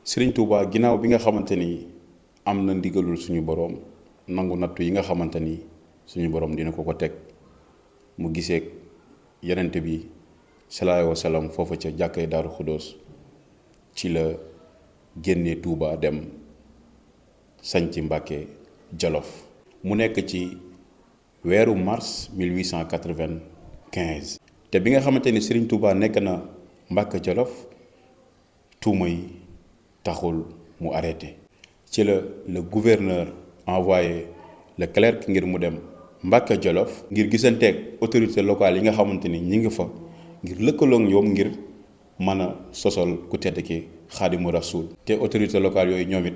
Serigne Touba ginnaaw bi nga xamante ni am na ndigalul suñu boroom nangu nattu yi nga xamante ni suñu boroom dina ko teg mu giseek yenente bi sallallahu alayhi wa sallam foofa ca jàkkay Daaru Xuddoos ci la génnee Touba dem sañci Mbàkke Jolof mu nekk ci weeru mars 1895 te bi nga xamante ni Serigne Touba nekk na Mbàkke Jolof tuuma yi taxul mu arrêté ci la le gouverneur envoyé le clerc ngir mu dem Mbàkke Jolof ngir gisanteeg autorité locale yi nga xamante ni ñi ngi fa ngir lëkkaloo ak ñoom ngir mën a sosal ku tedd ki Xaadimu Rasuul te autorité locale yooyu ñoom it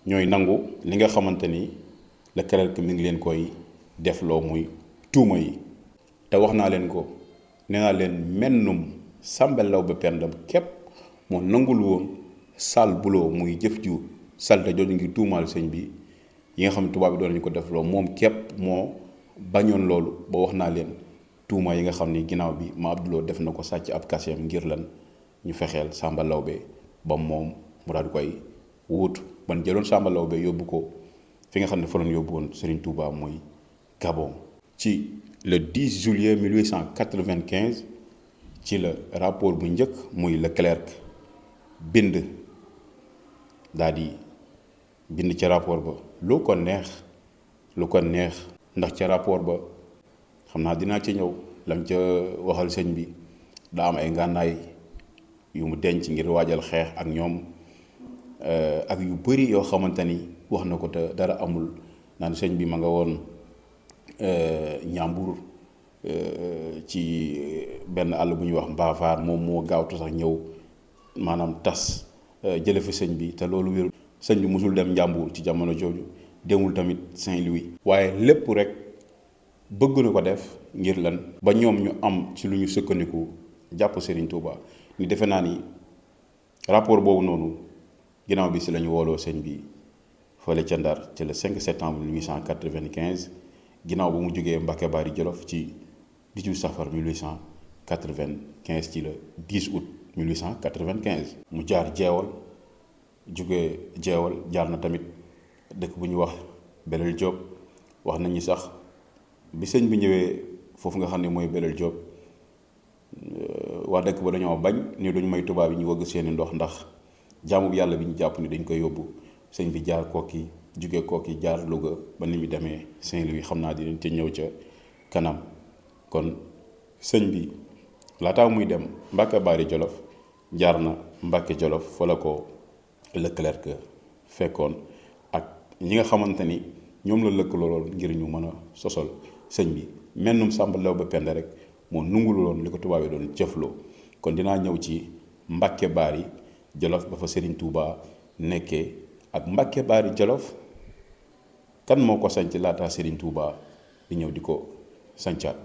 ñooy nangu li nga xamante ni le clerc mi ngi leen koy defloo muy tuuma yi te wax naa leen ko nee naa leen mennum Sàmba Lawbe Penda képp moo nangul woon sal buloo muy jëf ju salte jooju ngir tuumaal sëñ bi yi nga xam ne tubaab bi doon nañu ko defloo moom képp moo bañoon loolu ba wax naa leen tuuma yi nga xam ni ginnaaw bi ma Abdouloo def na ko sàcc ab kaseem ngir lan ñu fexeel Sàmba Lawbe ba moom mu daal di koy wuutu ban jëloon Sàmba Lawbe yóbbu ko fi nga xam ne fa doon yóbbu woon Serigne Touba muy Gabon. ci le 10 juillet 1895 ci la rapport bu njëkk muy le clerc bind daal di bind ca rapport ba lu ko neex ndax ca rapport ba xam naa dinaa ci ñëw lam ca waxal sëñ bi daa am ay ngànnaay yu mu denc ngir waajal xeex ak ñoom ak yu bëri yoo xamante ni wax na ko te dara amul naan sëñ bi ma nga woon Ñambur ci benn àll bu ñuy wax Mbaafaar moom moo gaawtu sax ñëw maanaam tas jële fi sëñ bi te loolu wéru sëñ bi musul dem Njàmbur ci jamono jooju demul tamit Saint-Louis waaye lépp rek bëgg na ko def ngir lan ba ñoom ñu am ci lu ñu sukkandiku jàpp Serigne Touba ni defe naa ni rapport boobu noonu ginnaaw bi si la ñu wooloo sëñ bi fële ca Ndar ci le 5 septembre 1895 ginnaaw ba mu jógee Mbàkke Bari Jolof ci 18 safar 1895 ci le 10 août 1895 mu jaar jeewal jógee jeewal jaar na tamit dëkk bu ñu wax Belel Diop wax nañu sax bi sëñ bi ñëwee foofu nga xam ne mooy Belel Diop waa dëkk ba dañoo bañ ni duñ may tubaab yi ñu wëgg seeni ndox ndax jaamu yàlla bi ñu jàpp ni dañ koy yóbbu sëñ bi jaar Kokki jóge Kokki jaar Louga ba ni mu demee Saint-Louis xam naa dinañ ci ñëw ca kanam kon sëñ bi laataa muy dem Mbàkke Bari Jolof jaar na Mbàkke Jolof fa la ko le clerc fekkoon ak ñi nga xamante ni ñoom la lëkkaloo ngir ñu mën a sosal sëñ bi mennum Sàmba Lawbe Penda rek moo nunguloon li ko tubaab yi doon jëfloo kon dinaa ñëw ci Mbàkke Bari Jolof ba fa Serigne Touba nekkee ak Mbàkke Bari Jolof kan moo ko sanc laataa Serigne Touba di ñëw di ko sancaat